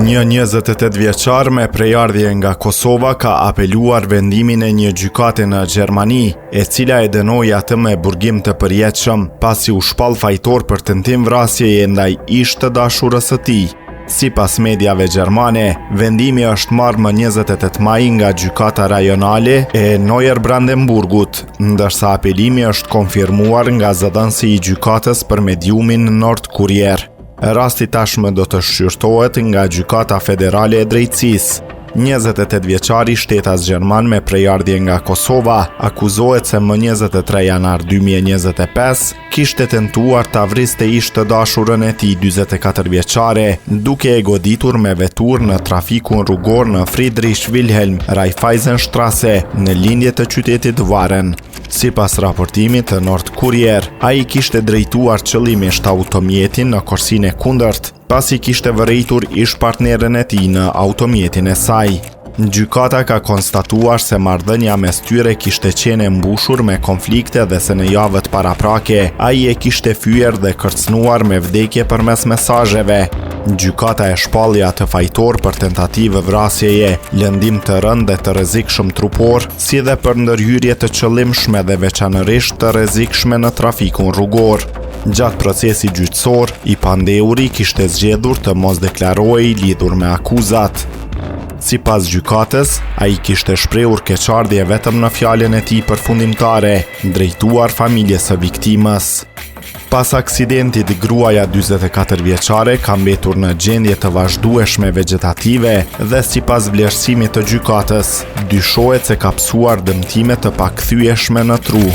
Një 28 vjeçar me prejardhje nga Kosova ka apeluar vendimin e një gjykate në Gjermani, e cila e dënoi atë me burgim të përjetshëm pasi u shpall fajtor për tentim vrasjeje ndaj ish të dashurës së tij. Sipas mediave gjermane, vendimi është marrë më 28 maj nga gjykata rajonale e Neuer-Brandenburgut, ndërsa apelimi është konfirmuar nga zëdhënësi i gjykatës për mediumin Nord-Kurier. Rasti tashmë do të shqyrtohet nga gjykata federale e drejtësisë. 28 vjeçari shtetas gjerman me prejardhje nga Kosova akuzohet se më 23 janar 2025 kishte tentuar ta vriste ish të dashurën e tij 44 vjeçare, duke e goditur me veturë në trafikun rrugor në Friedrich Wilhelm Raiffeisenstraße në lindje të qytetit Varen. Sipas raportimit të Nord-Kurier, ai kishte drejtuar qëllimisht automjetin në korsinë e kundërt, pasi kishte vërejtur ish partnerën e tij në automjetin e saj. Gjykata ka konstatuar se marrëdhënia mes tyre kishte qenë e mbushur me konflikte dhe se në javët paraprake ai e kishte fyer dhe kërcënuar me vdekje përmes mesazheve. Gjykata e shpalli atë fajtor për tentativë vrasjeje, lëndim të rënd dhe të rrezikshëm trupor, si dhe për ndërhyrje të qëllimshme dhe veçanërisht të rrezikshme në trafikun rrugor. Gjatë procesit gjyqësor, i pandeuri kishte zgjedhur të mos deklarohej lidhur me akuzat. Sipas gjykatës, ai kishte shprehur keqardhje vetëm në fjalën e tij përfundimtare, drejtuar familjes së viktimës. Pas aksidentit, gruaja 44 vjeçare ka mbetur në gjendje të vazhdueshme vegetative dhe sipas vlerësimit të gjykatës, dyshohet se ka psuar dëmtime të pakthyeshme në tru.